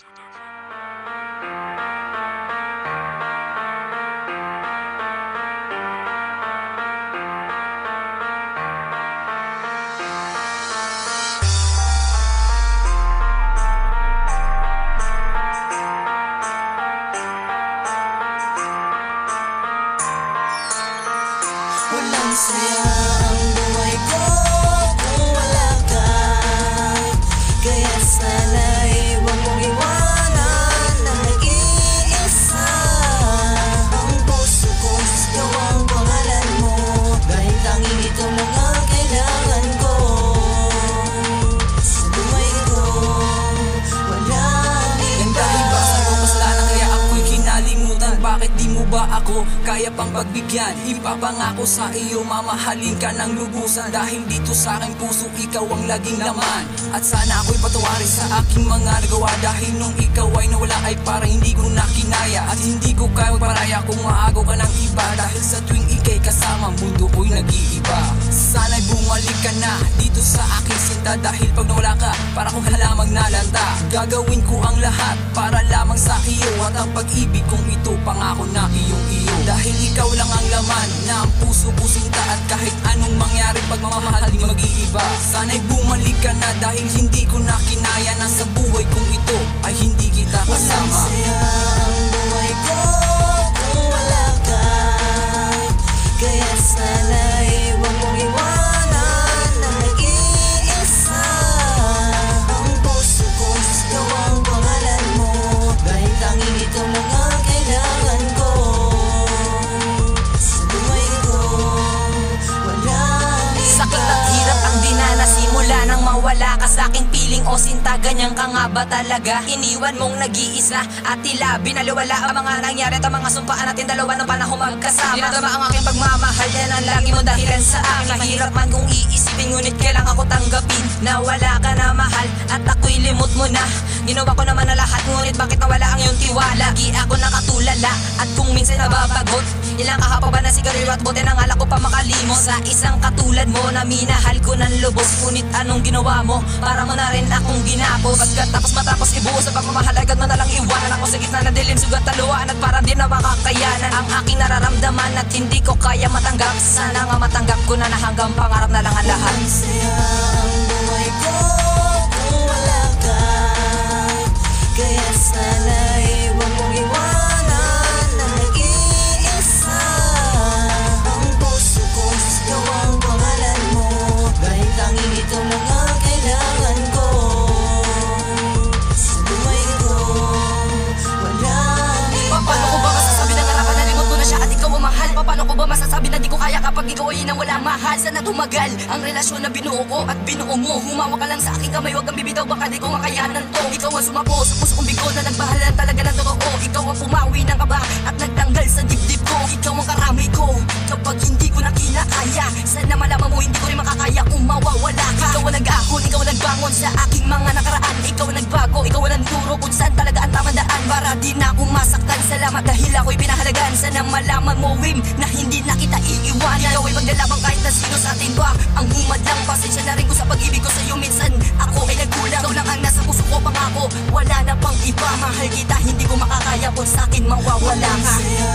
Walang saya ang buhay ko kung wala ka. Kaya sana'y huwag mong iwanan na nag-iisa. Ang puso ko, ikaw ang pangalan mo, dahil tanging ito lang ang kailangan ko. Sa buhay ko, walang iba. Dahil ba sa iyong kasalanan kaya ako'y kinalimutan? Bakit di mo ba ako kaya pang pagbigyan? Ipapangako sa iyo, mamahalin ka ng lubusan. Dahil dito sa aking puso, ikaw ang laging laman. At sana ako'y patawarin sa aking mga nagawa, dahil nung ikaw ay nawala ay para hindi ko na kinaya. At hindi ko kaya magparaya kung maago ka ng iba, dahil sa tuwing ika'y kasama, mundo ko'y nag-iiba. Sana'y bumalik ka na dito sa aking sinta, dahil pag nawala ka, para kong halamang nalanta. Gagawin ko ang lahat para lamang sa iyo, at ang pag-ibig kong ito pangako na iyong iyo. Dahil ikaw lang ang laman na ang puso ko sinta, at kahit anong mangyari pagmamahal di mag-iiba. Sana'y bumalik ka na, dahil hindi ko na kinaya na sa buhay kong ito ay hindi kita Walang kasama. saya ang buhay ko kung wala ka. Kaya sana'y huwag mong iwanan na nag-iisa. Ang puso ko, ikaw ang pangalan mo, dahil tanging ito lang ang kailangan ko. Sa buhay ko, walang iba. Sakit at hirap ang dinanas simula nang mawala ka sa aking piling o sinta. Ganyan ka nga ba talaga? Iniwan mong nag-iisa at tila binaliwala ang mga nangyari at ang mga sumpaan natin dalawa ng panahon magkasama. Dinadama ang aking pagmamahal, yan ang lagi mo dahilan sa akin. Mahirap man kung iisipin, ngunit kailang ako tanggapin na wala ka na mahal at ako'y limot mo na. Ginawa ko naman na lahat, ngunit bakit nawala ang iyong tiwala? Lagi ako nakatulala at kung minsan nababagot, ilang kahapa ba na sigarilyo at bote ng alak ko pa makalimot. Sa isang katulad mo na minahal ko ng lubos, ngunit anong ginawa mo? Para mo na rin akong ginapos. Pagkatapos matapos ibuhos sa pagmamahal, agad mo na lang iwanan ako sa gitna ng dilim, sugat taluan at para di na makakayanan ang aking nararamdaman at hindi ko kaya matanggap. Sana nga matanggap ko na hanggang pangarap na lang ang lahat. Walang saya ang buhay ko kung wala ka. Kaya sana'y huwag mong iwanan na nag-iisa. Ang puso ko, ikaw ang pangalan mo, dahil tanging ito lang ang kailangan ko. Sa buhay ko, walang iba. Paano ko ba masasabi na nga napanalimot ko na siya at ikaw ang mahal? Paano ko ba masasabi na di ko kaya kapag ikaw ay nang wala mahal? Sana tumagal ang relasyon na binuo ko at binuo mo. Humawak ka lang sa aking kamay, huwag kang bibitaw, baka di ko makayanan to. Ikaw ang sumapo sa puso kong bigo na nagbahalan talaga ng totoo. Ikaw ang pumawi ng kaba at nagtanggal sa dibdib ko. Ikaw ang karamay ko kapag hindi ko na kinakaya. Sana malaman mo hindi ko rin makakaya kung mawawala ka. Ikaw ang nag-ahon, ikaw ang nagbangon sa aking mga nakaraan. Ikaw ang nagbago, ikaw ang nagturo kung saan talaga ang tamang daan, para di na akong masaktan. Salamat dahil ako'y pinahalagan. Sana malaman mo, Wim, na hindi na kita iiwanan. Ikaw ay maglalabang kahit na sino sa atin ba ang humadlang. Pasensya na rin ko sa pag-ibig ko sa'yo, minsan ako ay nagkulang. Ikaw lang ang nasa puso ko, pangako wala na pang iba. Mahal kita, hindi ko makakaya kung sa'kin mawawala ka. Walang saya